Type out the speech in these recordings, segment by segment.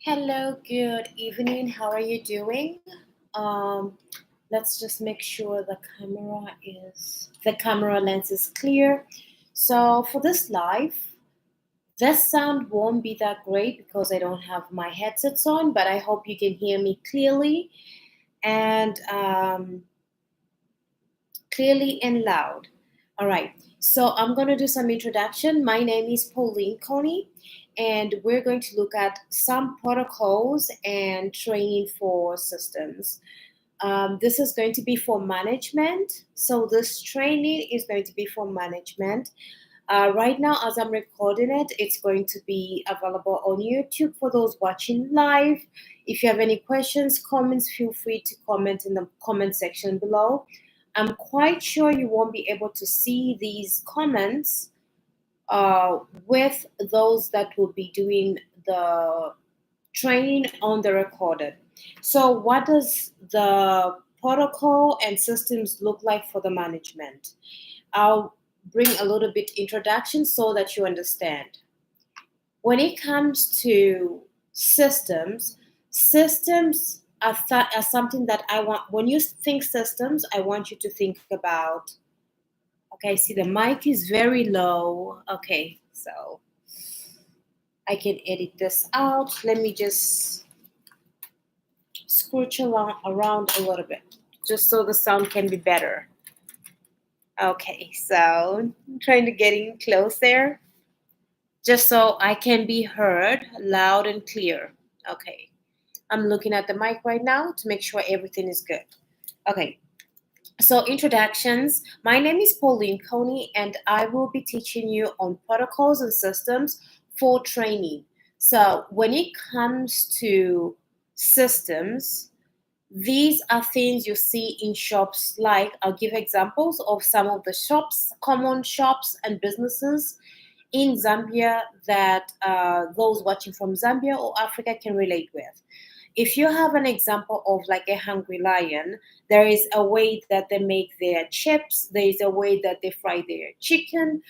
Hello, good evening. How are you doing? Um, let's just make sure the camera lens is clear. So for this live, this sound won't be that great because I don't have my headsets on, but I hope you can hear me and clearly and loud. All right. So I'm going to do some introduction. My name is Pauline Coney, and we're going to look at some protocols and training for systems. This is going to be for management. So this training is going to be for management. Right now, as I'm recording it, it's going to be available on YouTube for those watching live. If you have any questions, comments, feel free to comment in the comment section below. I'm quite sure you won't be able to see these comments with those that will be doing the training on the recorded. So, what does the protocol and systems look like for the management? I'll bring a little bit introduction so that you understand. When it comes to systems are something that I want. When you think systems, I want you to think about. Okay, see the mic is very low. Okay, so I can edit this out. Let me just scooch around a little bit, just so the sound can be better. Okay, so I'm trying to get in close there, just so I can be heard loud and clear. Okay, I'm looking at the mic right now to make sure everything is good. Okay, so introductions. My name is Pauline Coney, and I will be teaching you on protocols and systems for training. So when it comes to systems, these are things you see in shops. Like, I'll give examples of some of the shops, common shops and businesses in Zambia that those watching from Zambia or Africa can relate with. If you have an example of like a hungry lion, there is a way that they make their chips, there is a way that they fry their chicken,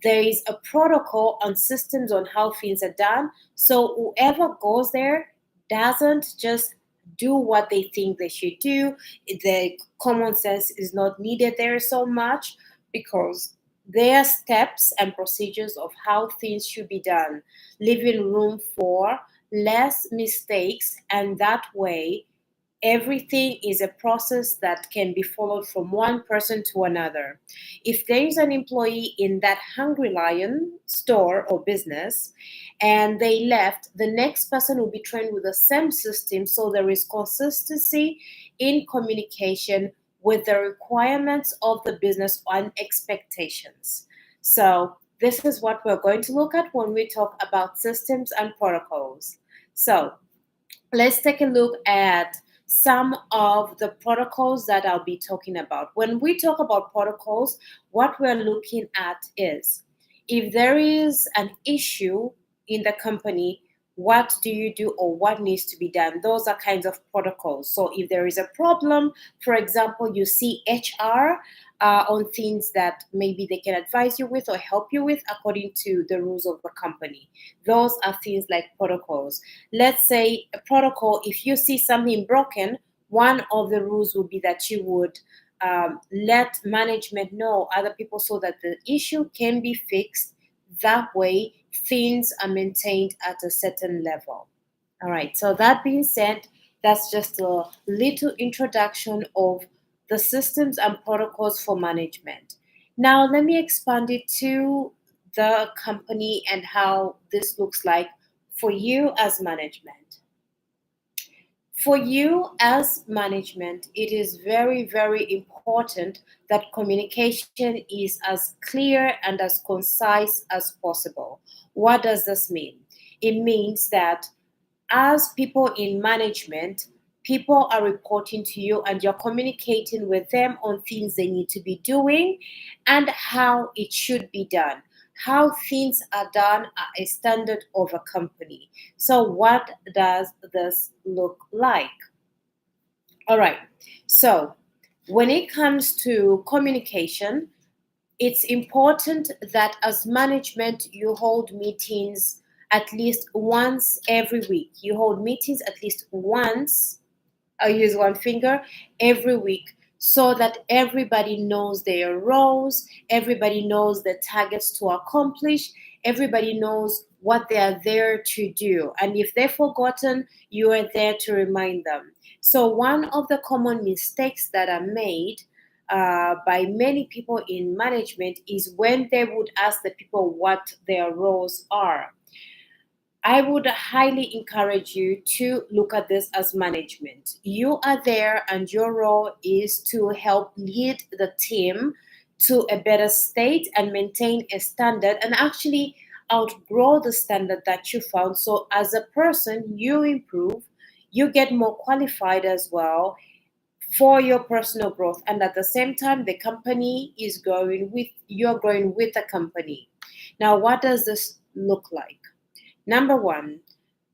there is a protocol and systems on how things are done. So whoever goes there doesn't just do what they think they should do. The common sense is not needed there so much because there are steps and procedures of how things should be done, leaving room for less mistakes, and that way everything is a process that can be followed from one person to another. If there is an employee in that Hungry Lion store or business and they left, the next person will be trained with the same system, so there is consistency in communication with the requirements of the business and expectations. So this is what we're going to look at when we talk about systems and protocols. So let's take a look at some of the protocols that I'll be talking about. When we talk about protocols, what we're looking at is if there is an issue in the company, what do you do or what needs to be done? Those are kinds of protocols. So if there is a problem, for example, you see HR on things that maybe they can advise you with or help you with according to the rules of the company. Those are things like protocols. Let's say a protocol, if you see something broken, one of the rules would be that you would let management know other people so that the issue can be fixed. That way, things are maintained at a certain level. All right, so that being said, that's just a little introduction of the systems and protocols for management. Now, let me expand it to the company and how this looks like for you as management. For you as management, it is very, very important that communication is as clear and as concise as possible. What does this mean? It means that as people in management, people are reporting to you and you're communicating with them on things they need to be doing and how it should be done. How things are done are a standard of a company. So, what does this look like? All right. So, when it comes to communication, it's important that as management you hold meetings at least once every week. You hold meetings at least once, I'll use one finger, every week, so that everybody knows their roles, everybody knows the targets to accomplish, everybody knows what they are there to do. And if they've forgotten, you are there to remind them. So, one of the common mistakes that are made by many people in management is when they would ask the people what their roles are. I would highly encourage you to look at this as management. You are there, and your role is to help lead the team to a better state and maintain a standard and actually outgrow the standard that you found. So, as a person, you improve, you get more qualified as well for your personal growth, and at the same time, the company is growing with you're growing with the company. Now, what does this look like? Number one,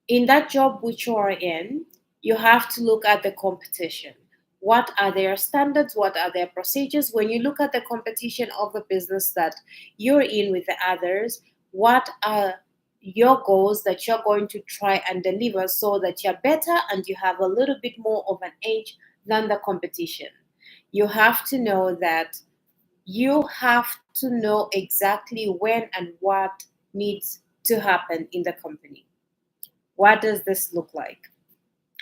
in that job which you are in, you have to look at the competition. What are their standards? What are their procedures? When you look at the competition of the business that you're in with the others, what are your goals that you're going to try and deliver so that you're better and you have a little bit more of an edge than the competition? You have to know that you have to know exactly when and what needs to happen in the company. What does this look like?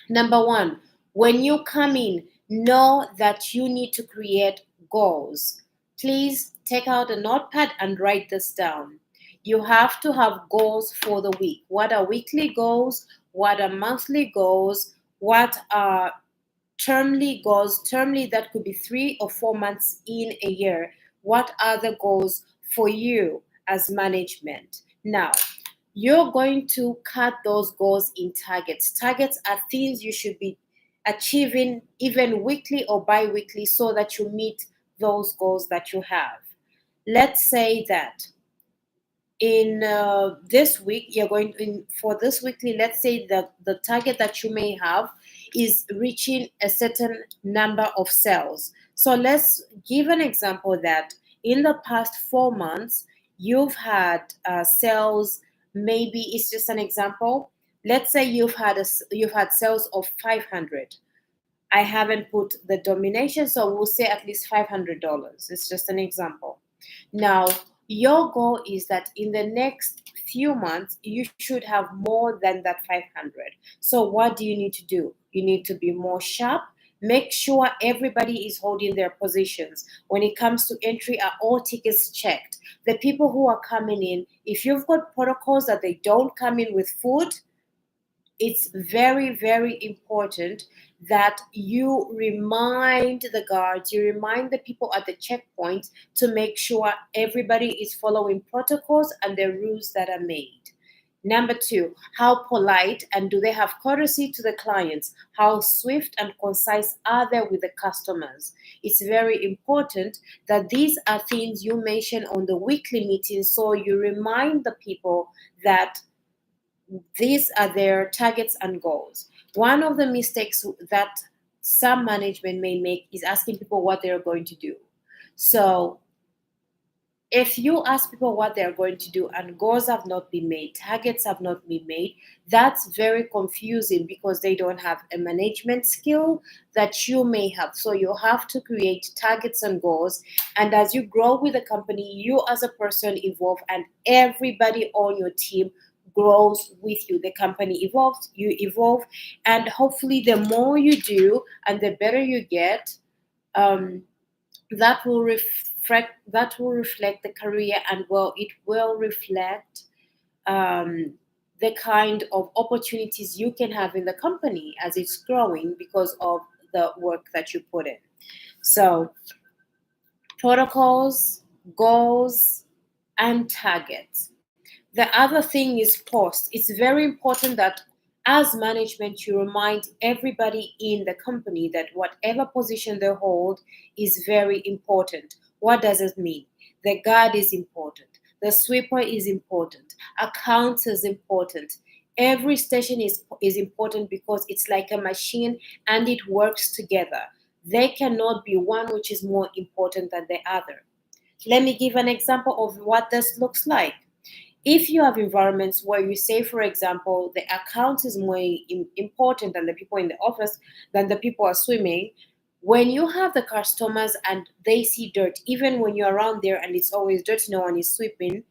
Number one, when you come in, know that you need to create goals. Please take out a notepad and write this down. You have to have goals for the week. What are weekly goals? What are monthly goals? What are termly goals? Termly, that could be 3 or 4 months in a year. What are the goals for you as management? Now, you're going to cut those goals in targets. Targets are things you should be achieving even weekly or bi weekly so that you meet those goals that you have. Let's say that in this week you're going in for this weekly, let's say the target that you may have is reaching a certain number of sales. So let's give an example that in the past 4 months you've had sales. Maybe it's just an example. Let's say you've had sales of 500. I haven't put the domination, so we'll say at least $500. It's just an example. Now, your goal is that in the next few months, you should have more than that 500. So, what do you need to do? You need to be more sharp. Make sure everybody is holding their positions. When it comes to entry, are all tickets checked? The people who are coming in, if you've got protocols that they don't come in with food, it's very, very important that you remind the guards, you remind the people at the checkpoint to make sure everybody is following protocols and the rules that are made. Number two, how polite and do they have courtesy to the clients? How swift and concise are they with the customers? It's very important that these are things you mention on the weekly meetings so you remind the people that these are their targets and goals. One of the mistakes that some management may make is asking people what they're going to do. So if you ask people what they're going to do and goals have not been made, targets have not been made, that's very confusing because they don't have a management skill that you may have. So you have to create targets and goals. And as you grow with the company, you as a person evolve and everybody on your team grows with you. The company evolves, you evolve, and hopefully the more you do and the better you get, um, that will reflect the career and well it will reflect um, the kind of opportunities you can have in the company as it's growing because of the work that you put in. So protocols, goals, and targets. The other thing is post. It's very important that as management, you remind everybody in the company that whatever position they hold is very important. What does it mean? The guard is important. The sweeper is important. Accounts is important. Every station is important because it's like a machine and it works together. There cannot be one which is more important than the other. Let me give an example of what this looks like. If you have environments where you say, for example, the account is more important than the people in the office, than the people are swimming, when you have the customers and they see dirt, even when you're around there and it's always dirty, no one is sweeping,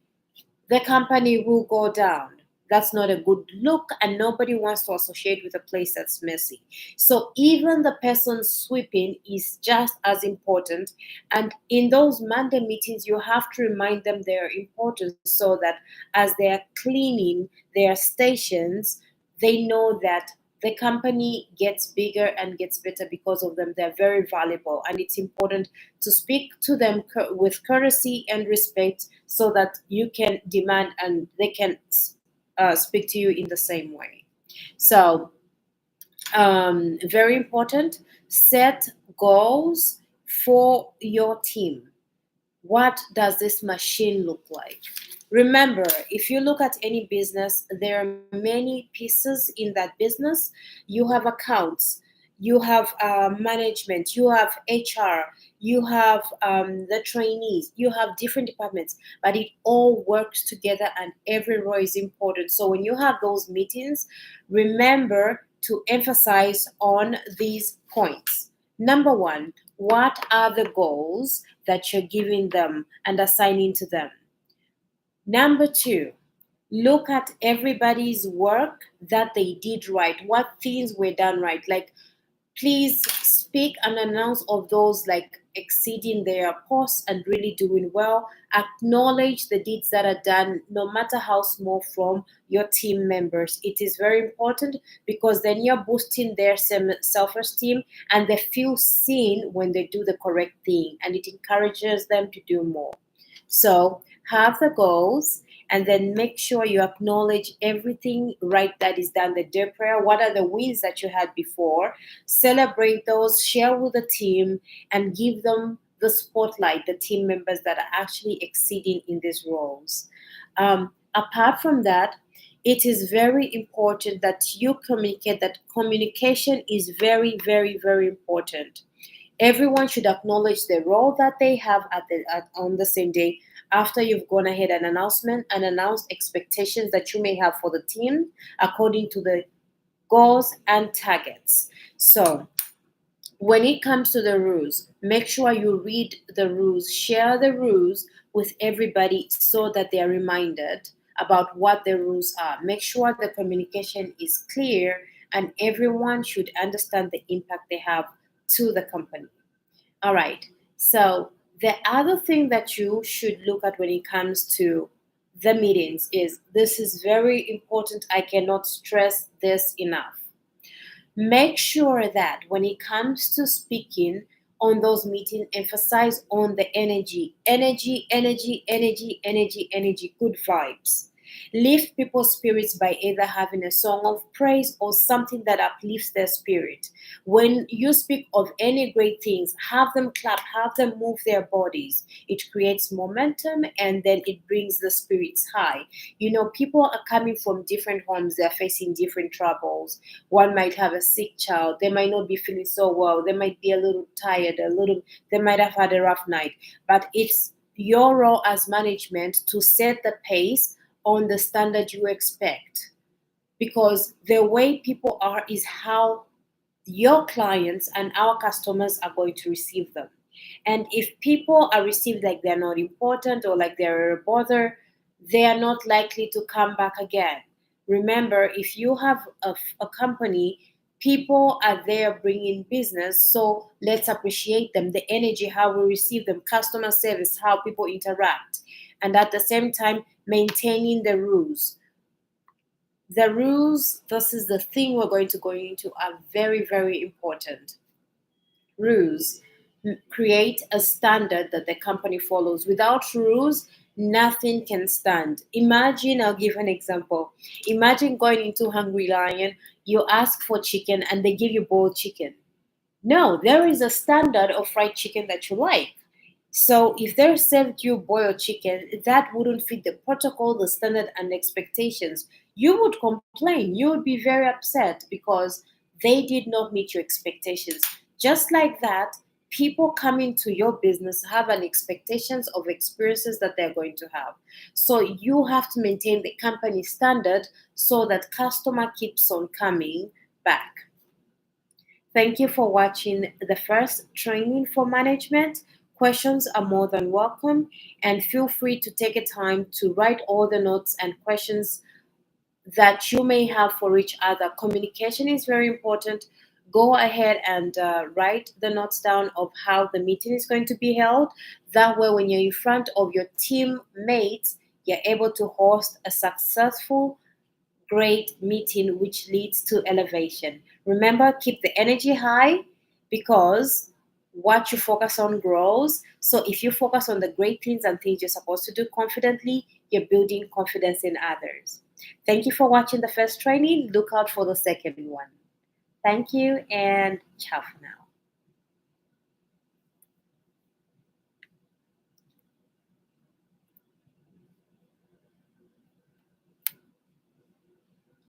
the company will go down. That's not a good look, and nobody wants to associate with a place that's messy. So, even the person sweeping is just as important. And in those Monday meetings, you have to remind them their importance so that as they are cleaning their stations, they know that the company gets bigger and gets better because of them. They're very valuable, and it's important to speak to them with courtesy and respect so that you can demand and they can speak to you in the same way. So, very important, set goals for your team. What does this machine look like? Remember, if you look at any business, there are many pieces in that business. You have accounts, you have management, you have HR, you have the trainees, you have different departments, but it all works together and every role is important. So when you have those meetings, remember to emphasize on these points. Number one, what are the goals that you're giving them and assigning to them? Number two, look at everybody's work that they did right. What things were done right? Like, please speak and announce of those like exceeding their posts and really doing well. Acknowledge the deeds that are done, no matter how small, from your team members. It is very important because then you're boosting their self esteem and they feel seen when they do the correct thing and it encourages them to do more. So, have the goals and then make sure you acknowledge everything right that is done the day prayer. What are the wins that you had before? Celebrate those, share with the team, and give them the spotlight, the team members that are actually exceeding in these roles. Apart from that, it is very important that you communicate, that communication is very, very, very important. Everyone should acknowledge the role that they have on the same day after you've gone ahead and announced expectations that you may have for the team according to the goals and targets. So when it comes to the rules, make sure you read the rules, share the rules with everybody so that they are reminded about what the rules are. Make sure the communication is clear and everyone should understand the impact they have to the company. All right. So the other thing that you should look at when it comes to the meetings is this is very important. I cannot stress this enough. Make sure that when it comes to speaking on those meetings, emphasize on the energy, energy, energy, energy, energy, energy, good vibes. Lift people's spirits by either having a song of praise or something that uplifts their spirit. When you speak of any great things, have them clap, have them move their bodies. It creates momentum and then it brings the spirits high. You know, people are coming from different homes, they're facing different troubles. One might have a sick child, they might not be feeling so well, they might be a little tired, they might have had a rough night. But it's your role as management to set the pace on the standard you expect. Because the way people are is how your clients and our customers are going to receive them. And if people are received like they're not important or like they're a bother, they are not likely to come back again. Remember, if you have a company, people are there bringing business, so let's appreciate them, the energy, how we receive them, customer service, how people interact, and at the same time, maintaining the rules. The rules, this is the thing we're going to go into, are very, very important. Rules create a standard that the company follows. Without rules, nothing can stand. Imagine, I'll give an example. Imagine going into Hungry Lion, you ask for chicken and they give you boiled chicken. No, there is a standard of fried chicken that you like. So if they served you boiled chicken, that wouldn't fit the protocol, the standard, and expectations. You would complain. You would be very upset because they did not meet your expectations. Just like that, People coming to your business have an expectations of experiences that they're going to have. So you have to maintain the company standard so that customer keeps on coming back. Thank you for watching the first training for management. Questions are more than welcome, and feel free to take a time to write all the notes and questions that you may have for each other. Communication is very important. Go ahead and write the notes down of how the meeting is going to be held. That way, when you're in front of your teammates, you're able to host a successful, great meeting which leads to elevation. Remember, keep the energy high because what you focus on grows. So if you focus on the great things and things you're supposed to do confidently, you're building confidence in others. Thank you for watching the first training. Look out for the second one. Thank you and ciao for now.